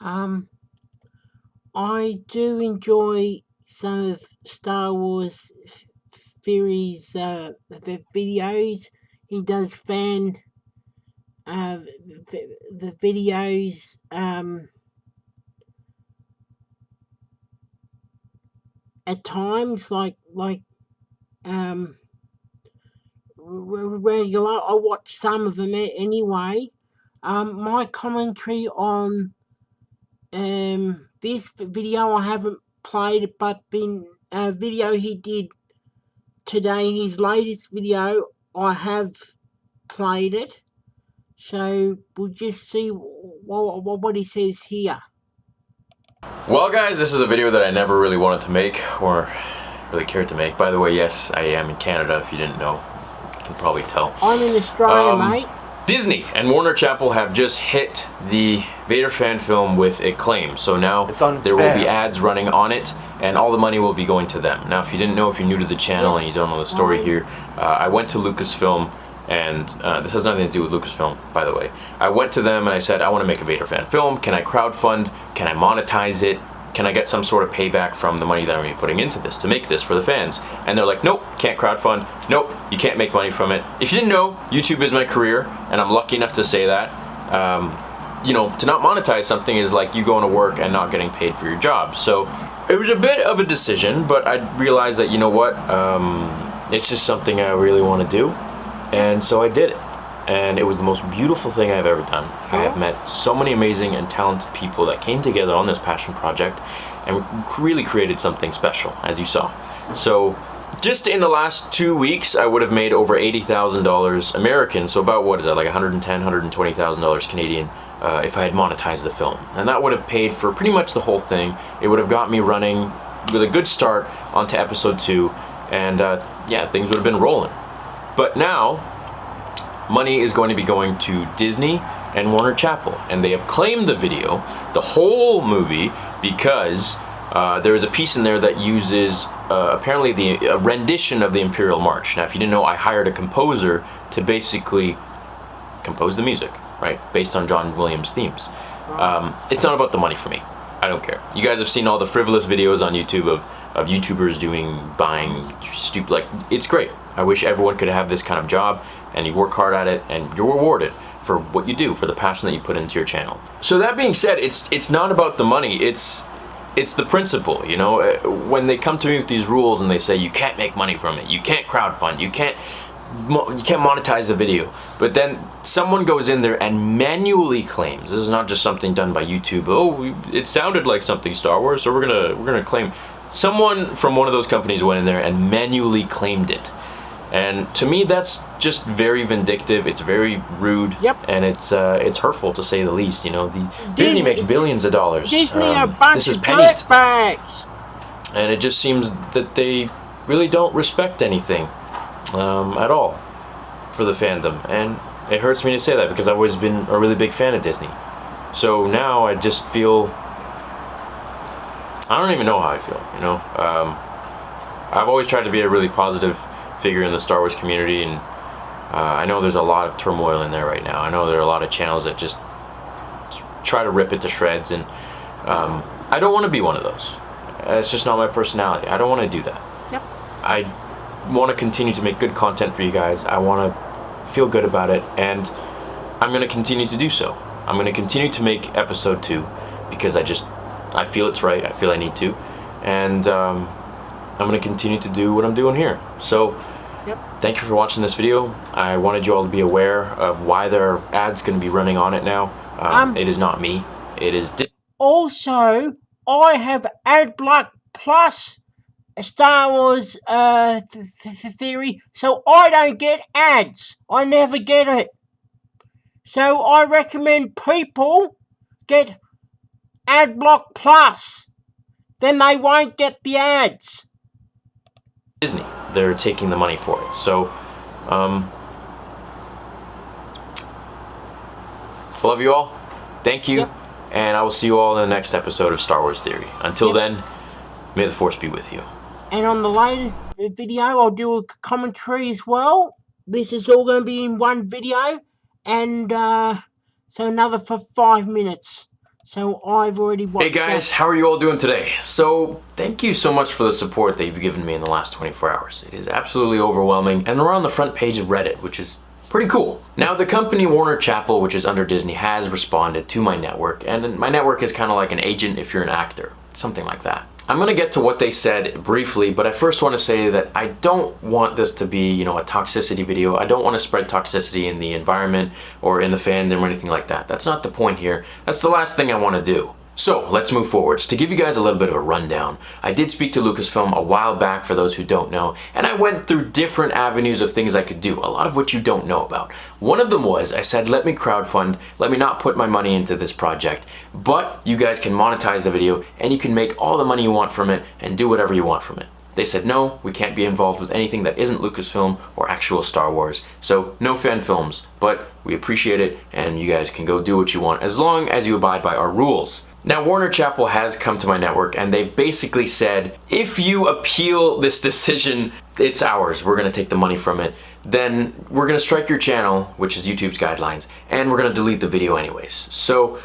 Um, I do enjoy some of Star Wars Theory's the videos. He does the videos at times um regular. I watch some of them anyway. My commentary on this video I haven't played it, but the video he did today, his latest video, I have played it. So we'll just see what he says here. Well guys, this is a video that I never really wanted to make or really cared to make. By the way, yes, I am in Canada, if you didn't know. You can probably tell. I'm in Australia, mate. Disney and Warner Chappell have just hit the Vader fan film with acclaim. So now there will be ads running on it and all the money will be going to them. Now if you didn't know, if you're new to the channel and you don't know the story here, I went to Lucasfilm, and this has nothing to do with Lucasfilm, by the way. I went to them and I said, I want to make a Vader fan film. Can I crowdfund? Can I monetize it? Can I get some sort of payback from the money that I'm going to be putting into this to make this for the fans? And they're like, nope, can't crowdfund. Nope, you can't make money from it. If you didn't know, YouTube is my career, and I'm lucky enough to say that. You know, to not monetize something is like you going to work and not getting paid for your job. So it was a bit of a decision, but I realized that, you know what, it's just something I really want to do. And so I did it. And it was the most beautiful thing I've ever done. I have met so many amazing and talented people that came together on this passion project and really created something special, as you saw. So just in the last 2 weeks, I would have made over $80,000 American, so about, what is that, like $110,000, $120,000 Canadian, if I had monetized the film. And that would have paid for pretty much the whole thing. It would have got me running with a good start onto episode 2, and yeah, things would have been rolling. But now, money is going to be going to Disney and Warner Chappell, and they have claimed the video, the whole movie, because there is a piece in there that uses apparently a rendition of the Imperial March. Now, if you didn't know, I hired a composer to basically compose the music, right, based on John Williams' themes. It's not about the money for me. I don't care. You guys have seen all the frivolous videos on YouTube of YouTubers buying stupid, like, it's great. I wish everyone could have this kind of job, and you work hard at it, and you're rewarded for what you do, for the passion that you put into your channel. So that being said, it's not about the money, it's the principle, you know? When they come to me with these rules and they say you can't make money from it, you can't crowdfund, you can't monetize the video, but then someone goes in there and manually claims, this is not just something done by YouTube, oh, it sounded like something Star Wars, so we're gonna claim. Someone from one of those companies went in there and manually claimed it. And to me, that's just very vindictive. It's very rude, and it's hurtful to say the least. You know, Disney makes billions of dollars. Disney are a bunch of dirtbags, and it just seems that they really don't respect anything at all for the fandom. And it hurts me to say that because I've always been a really big fan of Disney. So now I just feel, I don't even know how I feel. You know, I've always tried to be a really positive figure in the Star Wars community, and I know there's a lot of turmoil in there right now. I know there are a lot of channels that just try to rip it to shreds, and I don't want to be one of those. It's just not my personality. I don't want to do that. Yep. I want to continue to make good content for you guys. I want to feel good about it, and I'm going to continue to do so. I'm going to continue to make episode 2 because I feel it's right. I feel I need to, and I'm going to continue to do what I'm doing here. So, thank you for watching this video. I wanted you all to be aware of why there are ads going to be running on it now. It is not me. It is... Also, I have AdBlock Plus Star Wars Theory, so I don't get ads. I never get it. So I recommend people get AdBlock Plus. Then they won't get the ads. Disney, they're taking the money for it. So, love you all. Thank you. And I will see you all in the next episode of Star Wars Theory. Until then, may the Force be with you. And on the latest video, I'll do a commentary as well. This is all going to be in one video. And so another for 5 minutes. So I've already watched. Hey guys, how are you all doing today? So thank you so much for the support that you've given me in the last 24 hours. It is absolutely overwhelming, and we're on the front page of Reddit, which is pretty cool. Now, the company Warner Chappell, which is under Disney, has responded to my network, and my network is kind of like an agent if you're an actor, something like that. I'm gonna get to what they said briefly, but I first want to say that I don't want this to be, a toxicity video. I don't want to spread toxicity in the environment or in the fandom or anything like that. That's not the point here. That's the last thing I want to do. So let's move forwards. To give you guys a little bit of a rundown, I did speak to Lucasfilm a while back, for those who don't know, and I went through different avenues of things I could do, a lot of which you don't know about. One of them was, I said, let me crowdfund, let me not put my money into this project, but you guys can monetize the video and you can make all the money you want from it and do whatever you want from it. They said, no, we can't be involved with anything that isn't Lucasfilm or actual Star Wars, so no fan films, but we appreciate it and you guys can go do what you want as long as you abide by our rules. Now, Warner Chappell has come to my network and they basically said, if you appeal this decision, it's ours, we're gonna take the money from it, then we're gonna strike your channel, which is YouTube's guidelines, and we're gonna delete the video anyways. So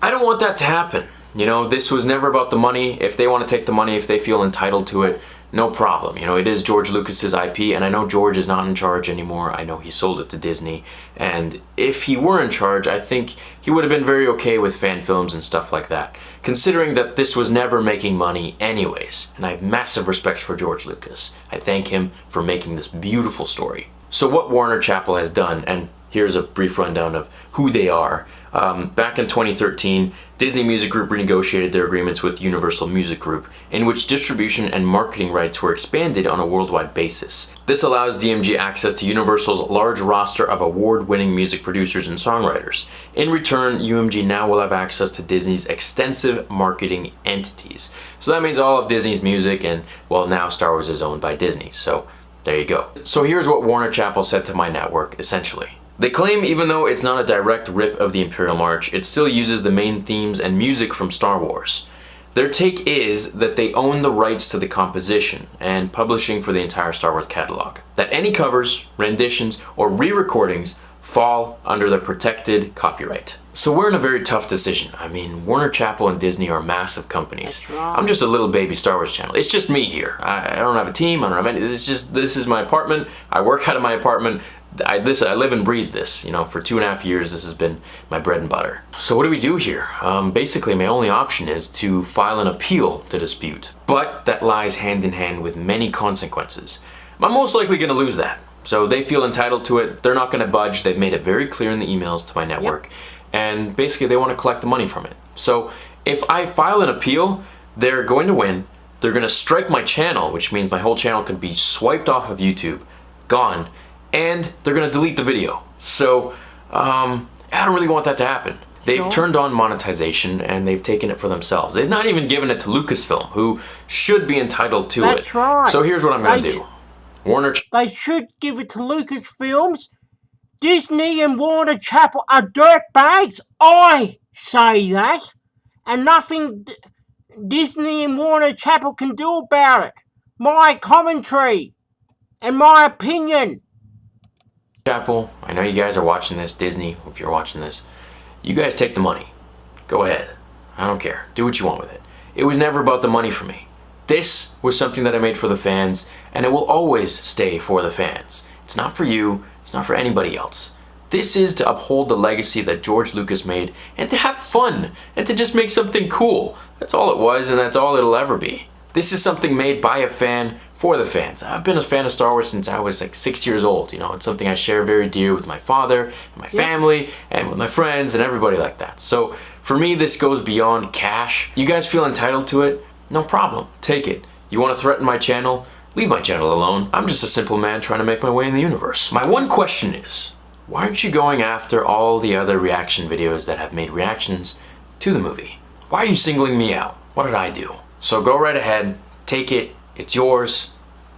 I don't want that to happen. This was never about the money. If they want to take the money, if they feel entitled to it, no problem. It is George Lucas's IP, and I know George is not in charge anymore. I know he sold it to Disney, and if he were in charge, I think he would have been very okay with fan films and stuff like that, considering that this was never making money anyways, and I have massive respect for George Lucas. I thank him for making this beautiful story. So what Warner Chappell has done, and here's a brief rundown of who they are. Back in 2013, Disney Music Group renegotiated their agreements with Universal Music Group, in which distribution and marketing rights were expanded on a worldwide basis. This allows DMG access to Universal's large roster of award-winning music producers and songwriters. In return, UMG now will have access to Disney's extensive marketing entities. So that means all of Disney's music, and well, now Star Wars is owned by Disney, so there you go. So here's what Warner Chappell said to my network, essentially. They claim even though it's not a direct rip of the Imperial March, it still uses the main themes and music from Star Wars. Their take is that they own the rights to the composition and publishing for the entire Star Wars catalog. That any covers, renditions, or re-recordings fall under the protected copyright. So we're in a very tough decision. I mean, Warner Chappell and Disney are massive companies. That's right. I'm just a little baby Star Wars channel. It's just me here. I don't have a team, I don't have any, this is my apartment. I work out of my apartment. I live and breathe this, for 2.5 years. This has been my bread and butter. So what do we do here? Basically, my only option is to file an appeal to dispute, but that lies hand in hand with many consequences. I'm most likely going to lose that. So they feel entitled to it. They're not going to budge. They've made it very clear in the emails to my network. Yep. And basically, they want to collect the money from it. So if I file an appeal, they're going to win. They're going to strike my channel, which means my whole channel could be swiped off of YouTube, gone, and they're gonna delete the video. So I don't really want that to happen. They've turned on monetization and they've taken it for themselves. They've not even given it to Lucasfilm, who should be entitled to it. That's right. So here's what I'm gonna do. They should give it to Lucasfilms. Disney and Warner Chappell are dirtbags. I say that. And nothing Disney and Warner Chappell can do about it. My commentary and my opinion. Chappell, I know you guys are watching this. Disney, if you're watching this, you guys take the money. Go ahead. I don't care. Do what you want with it. It was never about the money for me. This was something that I made for the fans, and it will always stay for the fans. It's not for you. It's not for anybody else. This is to uphold the legacy that George Lucas made, and to have fun, and to just make something cool. That's all it was, and that's all it'll ever be. This is something made by a fan for the fans. I've been a fan of Star Wars since I was like 6 years old. It's something I share very dear with my father, and my family, and with my friends, and everybody like that. So for me, this goes beyond cash. You guys feel entitled to it? No problem. Take it. You want to threaten my channel? Leave my channel alone. I'm just a simple man trying to make my way in the universe. My one question is, why aren't you going after all the other reaction videos that have made reactions to the movie? Why are you singling me out? What did I do? So go right ahead, take it, it's yours.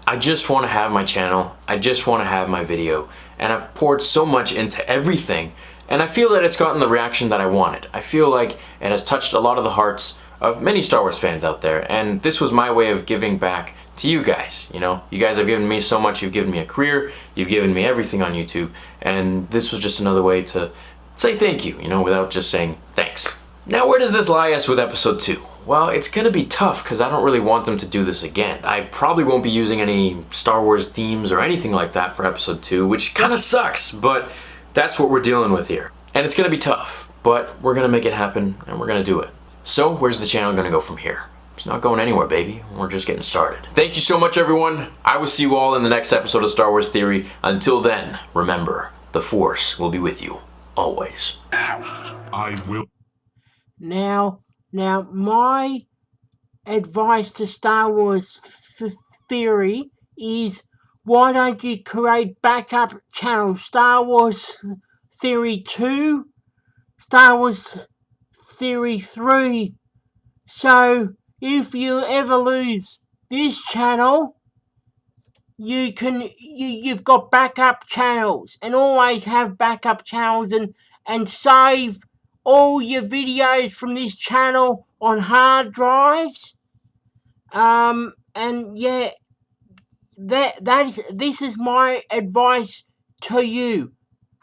I just want to have my channel, I just want to have my video, and I've poured so much into everything, and I feel that it's gotten the reaction that I wanted. I feel like it has touched a lot of the hearts of many Star Wars fans out there, and this was my way of giving back to you guys. You guys have given me so much, you've given me a career, you've given me everything on YouTube, and this was just another way to say thank you, without just saying thanks. Now, where does this lie us with episode 2? Well, it's gonna be tough because I don't really want them to do this again. I probably won't be using any Star Wars themes or anything like that for episode 2, which kind of sucks, but that's what we're dealing with here. And it's gonna be tough, but we're gonna make it happen and we're gonna do it. So, where's the channel gonna go from here? It's not going anywhere, baby. We're just getting started. Thank you so much, everyone. I will see you all in the next episode of Star Wars Theory. Until then, remember, the Force will be with you, always. I will. Now, my advice to Star Wars Theory is, why don't you create backup channels? Star Wars Theory 2, Star Wars Theory 3. So, if you ever lose this channel, you've got backup channels, and always have backup channels, and save all your videos from this channel on hard drives. And yeah, this is my advice to you.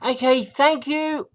Okay, thank you.